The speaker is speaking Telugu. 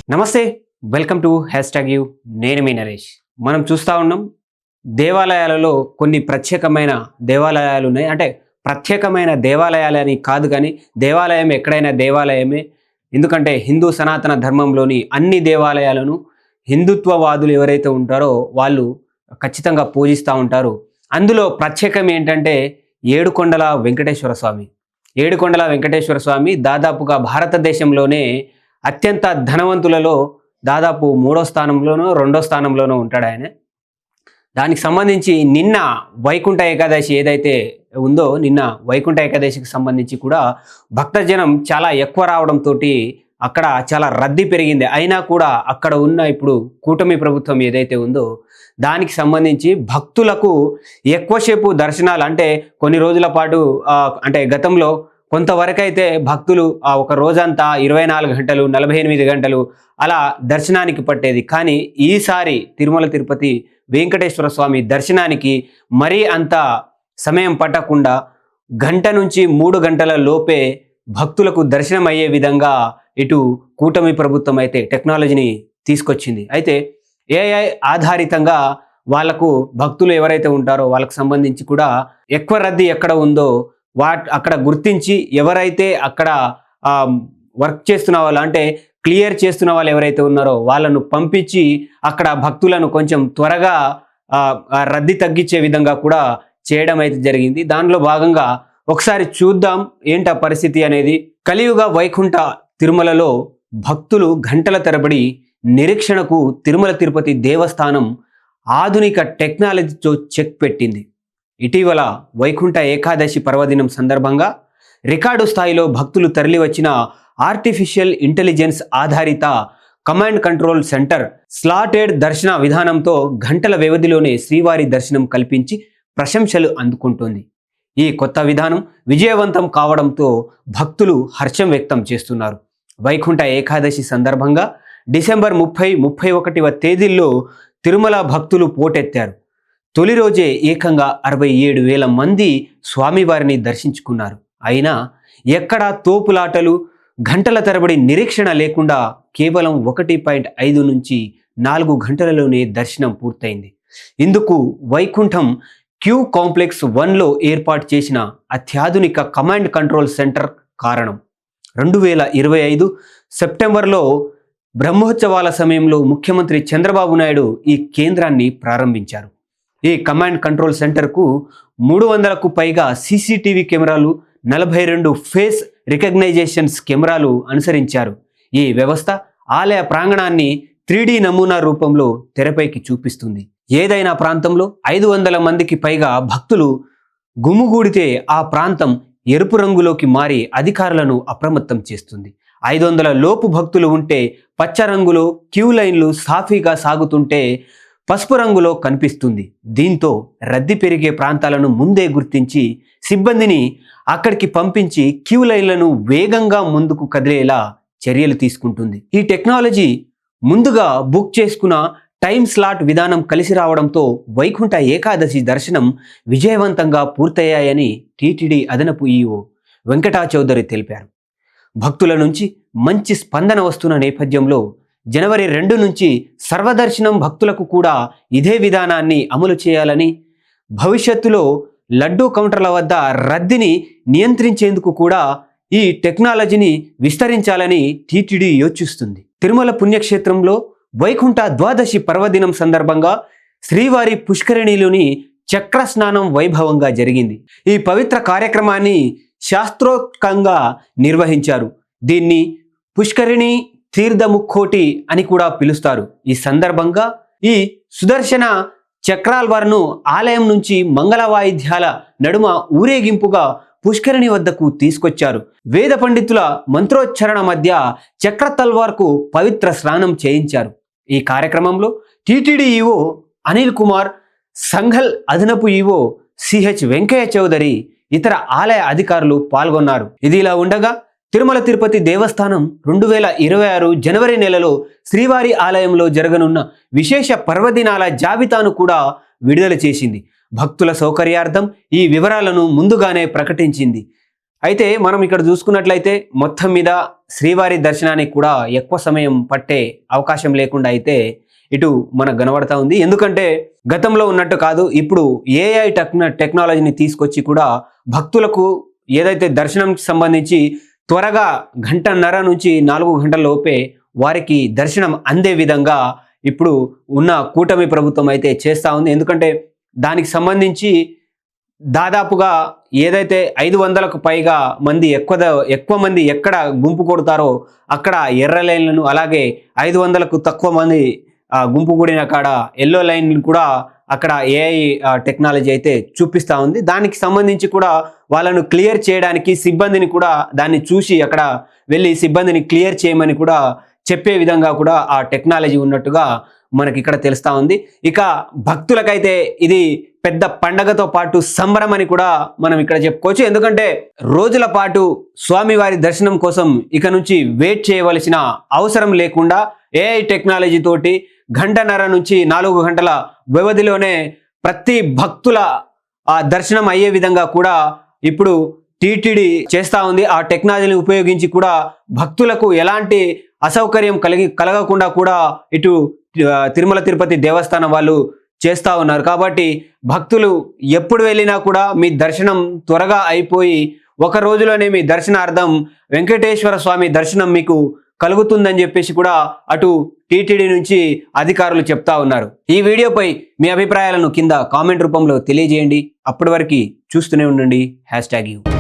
నమస్తే, వెల్కమ్ టు #యూ. నేను మీ నరేష్. మనం చూస్తూ ఉన్నాం, దేవాలయాలలో కొన్ని ప్రత్యేకమైన దేవాలయాలు ఉన్నాయి. అంటే ప్రత్యేకమైన దేవాలయాలని కాదు, కానీ దేవాలయం ఎక్కడైనా దేవాలయమే. ఎందుకంటే హిందూ సనాతన ధర్మంలోని అన్ని దేవాలయాలను హిందుత్వవాదులు ఎవరైతే ఉంటారో వాళ్ళు ఖచ్చితంగా పూజిస్తూ ఉంటారు. అందులో ప్రత్యేకం ఏంటంటే ఏడుకొండల వెంకటేశ్వర స్వామి. ఏడుకొండల వెంకటేశ్వర స్వామి దాదాపుగా భారతదేశంలోనే అత్యంత ధనవంతులలో దాదాపు 3వ స్థానంలోనో 2వ స్థానంలోనో ఉంటాడు ఆయన. దానికి సంబంధించి నిన్న వైకుంఠ ఏకాదశి ఏదైతే ఉందో, నిన్న వైకుంఠ ఏకాదశికి సంబంధించి కూడా భక్తజనం చాలా ఎక్కువ రావడంతో అక్కడ చాలా రద్దీ పెరిగింది. అయినా కూడా అక్కడ ఉన్న ఇప్పుడు కూటమి ప్రభుత్వం ఏదైతే ఉందో దానికి సంబంధించి భక్తులకు ఎక్కువసేపు దర్శనాలు, అంటే కొన్ని రోజుల పాటు అంటే గతంలో కొంతవరకైతే భక్తులు ఒక రోజంతా 24 గంటలు 48 గంటలు అలా దర్శనానికి పట్టేది. కానీ ఈసారి తిరుమల తిరుపతి వెంకటేశ్వర స్వామి దర్శనానికి మరీ అంత సమయం పట్టకుండా గంట నుంచి 3 గంటల లోపే భక్తులకు దర్శనం అయ్యే విధంగా ఇటు కూటమి ప్రభుత్వం అయితే టెక్నాలజీని తీసుకొచ్చింది. అయితే ఏఐ ఆధారితంగా వాళ్లకు భక్తులు ఎవరైతే ఉంటారో వాళ్ళకు సంబంధించి కూడా ఎక్కువ రద్దీ ఎక్కడ ఉందో అక్కడ గుర్తించి ఎవరైతే అక్కడ వర్క్ చేస్తున్న వాళ్ళు, అంటే క్లియర్ చేస్తున్న వాళ్ళు ఎవరైతే ఉన్నారో వాళ్ళను పంపించి అక్కడ భక్తులను కొంచెం త్వరగా రద్దీ తగ్గించే విధంగా కూడా చేయడం అయితే జరిగింది. దానిలో భాగంగా ఒకసారి చూద్దాం ఏంటా పరిస్థితి అనేది. కలియుగ వైకుంఠ తిరుమలలో భక్తులు గంటల తరబడి నిరీక్షణకు తిరుమల తిరుపతి దేవస్థానం ఆధునిక టెక్నాలజీతో చెక్ పెట్టింది. ఇటీవల వైకుంఠ ఏకాదశి పర్వదినం సందర్భంగా రికార్డు స్థాయిలో భక్తులు తరలి వచ్చిన ఆర్టిఫిషియల్ ఇంటెలిజెన్స్ ఆధారిత కమాండ్ కంట్రోల్ సెంటర్ స్లాటెడ్ దర్శన విధానంతో గంటల వ్యవధిలోనే శ్రీవారి దర్శనం కల్పించి ప్రశంసలు అందుకుంటోంది. ఈ కొత్త విధానం విజయవంతం కావడంతో భక్తులు హర్షం వ్యక్తం చేస్తున్నారు. వైకుంఠ ఏకాదశి సందర్భంగా డిసెంబర్ 30, 31వ తేదీల్లో తిరుమల భక్తులు పోటెత్తారు. తొలి రోజే ఏకంగా 67,000 మంది స్వామివారిని దర్శించుకున్నారు. అయినా ఎక్కడా తోపులాటలు, గంటల తరబడి నిరీక్షణ లేకుండా కేవలం 1.5 నుంచి 4 గంటలలోనే దర్శనం పూర్తయింది. ఇందుకు వైకుంఠం క్యూ కాంప్లెక్స్ 1లో ఏర్పాటు చేసిన అత్యాధునిక కమాండ్ కంట్రోల్ సెంటర్ కారణం. 2025 సెప్టెంబర్లో బ్రహ్మోత్సవాల సమయంలో ముఖ్యమంత్రి చంద్రబాబు నాయుడు ఈ కేంద్రాన్ని ప్రారంభించారు. ఈ కమాండ్ కంట్రోల్ సెంటర్కు 300కు పైగా సీసీటీవీ కెమెరాలు, 42 ఫేస్ రికగ్నైజేషన్స్ కెమెరాలు అనుసరించారు. ఈ వ్యవస్థ ఆలయ ప్రాంగణాన్ని 3D నమూనా రూపంలో తెరపైకి చూపిస్తుంది. ఏదైనా ప్రాంతంలో 500 మందికి పైగా భక్తులు గుమిగూడితే ఆ ప్రాంతం ఎరుపు రంగులోకి మారి అధికారులను అప్రమత్తం చేస్తుంది. 500 లోపు భక్తులు ఉంటే పచ్చ రంగులో, క్యూ లైన్లు సాఫీగా సాగుతుంటే పసుపు రంగులో కనిపిస్తుంది. దీంతో రద్దీ పెరిగే ప్రాంతాలను ముందే గుర్తించి సిబ్బందిని అక్కడికి పంపించి క్యూ లైన్లను వేగంగా ముందుకు కదిలేలా చర్యలు తీసుకుంటుంది. ఈ టెక్నాలజీ ముందుగా బుక్ చేసుకున్న టైం స్లాట్ విధానం కలిసి రావడంతో వైకుంఠ ఏకాదశి దర్శనం విజయవంతంగా పూర్తయ్యాయని టీటీడీ అదనపు ఈఓ వెంకటా చౌదరి తెలిపారు. భక్తుల నుంచి మంచి స్పందన వస్తున్న నేపథ్యంలో జనవరి 2 నుంచి సర్వదర్శనం భక్తులకు కూడా ఇదే విధానాన్ని అమలు చేయాలని, భవిష్యత్తులో లడ్డూ కౌంటర్ల వద్ద రద్దీని నియంత్రించేందుకు కూడా ఈ టెక్నాలజీని విస్తరించాలని టీటీడీ యోచిస్తుంది. తిరుమల పుణ్యక్షేత్రంలో వైకుంఠ ద్వాదశి పర్వదినం సందర్భంగా శ్రీవారి పుష్కరిణిలోని చక్ర స్నానం వైభవంగా జరిగింది. ఈ పవిత్ర కార్యక్రమాన్ని శాస్త్రోక్తంగా నిర్వహించారు. దీన్ని పుష్కరిణి తీర్థముక్కోటి అని కూడా పిలుస్తారు. ఈ సందర్భంగా ఈ సుదర్శన చక్రాల్వార్ను ఆలయం నుంచి మంగళ వాయిద్యాల నడుమ ఊరేగింపుగా పుష్కరిణి వద్దకు తీసుకొచ్చారు. వేద పండితుల మంత్రోచ్చరణ మధ్య చక్ర తల్వార్కు పవిత్ర స్నానం చేయించారు. ఈ కార్యక్రమంలో టీటీడీ ఈఓ అనిల్ కుమార్, సంఘల్ అదనపు ఈఓ సిహెచ్ వెంకయ్య చౌదరి, ఇతర ఆలయ అధికారులు పాల్గొన్నారు. ఇది ఇలా ఉండగా తిరుమల తిరుపతి దేవస్థానం 2026 జనవరి నెలలో శ్రీవారి ఆలయంలో జరగనున్న విశేష పర్వదినాల జాబితాను కూడా విడుదల చేసింది. భక్తుల సౌకర్యార్థం ఈ వివరాలను ముందుగానే ప్రకటించింది. అయితే మనం ఇక్కడ చూసుకున్నట్లయితే మొత్తం మీద శ్రీవారి దర్శనానికి కూడా ఎక్కువ సమయం పట్టే అవకాశం లేకుండా అయితే ఇటు మనకు కనబడతా ఉంది. ఎందుకంటే గతంలో ఉన్నట్టు కాదు, ఇప్పుడు ఏఐ టెక్నాలజీని తీసుకొచ్చి కూడా భక్తులకు ఏదైతే దర్శనంకి సంబంధించి త్వరగా 1.5 నుంచి 4 గంటల లోపే వారికి దర్శనం అందే విధంగా ఇప్పుడు ఉన్న కూటమి ప్రభుత్వం అయితే చేస్తూ ఉంది. ఎందుకంటే దానికి సంబంధించి దాదాపుగా ఏదైతే 500కు పైగా మంది ఎక్కువ మంది ఎక్కడ గుంపు కొడతారో అక్కడ ఎర్ర లైన్లను, అలాగే 500కు తక్కువ మంది గుంపు కూడిన కాడ ఎల్లో లైన్ కూడా అక్కడ ఏఐ టెక్నాలజీ అయితే చూపిస్తూ ఉంది. దానికి సంబంధించి కూడా వాళ్ళను క్లియర్ చేయడానికి సిబ్బందిని కూడా దాన్ని చూసి అక్కడ వెళ్ళి సిబ్బందిని క్లియర్ చేయమని కూడా చెప్పే విధంగా కూడా ఆ టెక్నాలజీ ఉన్నట్టుగా మనకి ఇక్కడ తెలుస్తూ ఉంది. ఇక భక్తులకైతే ఇది పెద్ద పండగతో పాటు సంబరం అని కూడా మనం ఇక్కడ చెప్పుకోవచ్చు. ఎందుకంటే రోజుల పాటు స్వామివారి దర్శనం కోసం ఇక నుంచి వెయిట్ చేయవలసిన అవసరం లేకుండా ఏఐ టెక్నాలజీ తోటి 1.5 నుంచి 4 గంటల వ్యవధిలోనే ప్రతి భక్తుల ఆ దర్శనం అయ్యే విధంగా కూడా ఇప్పుడు టీటీడీ చేస్తూ ఉంది. ఆ టెక్నాలజీని ఉపయోగించి కూడా భక్తులకు ఎలాంటి అసౌకర్యం కలగకుండా కూడా ఇటు తిరుమల తిరుపతి దేవస్థానం వాళ్ళు చేస్తూ ఉన్నారు. కాబట్టి భక్తులు ఎప్పుడు వెళ్ళినా కూడా మీ దర్శనం త్వరగా అయిపోయి ఒక రోజులోనే మీ దర్శనార్థం వెంకటేశ్వర స్వామి దర్శనం మీకు కలుగుతుందని చెప్పేసి కూడా అటు టీటీడీ నుంచి అధికారులు చెప్తా ఉన్నారు. ఈ వీడియోపై మీ అభిప్రాయాలను కింద కామెంట్ రూపంలో తెలియజేయండి. అప్పటి వరకు చూస్తూనే ఉండండి #you.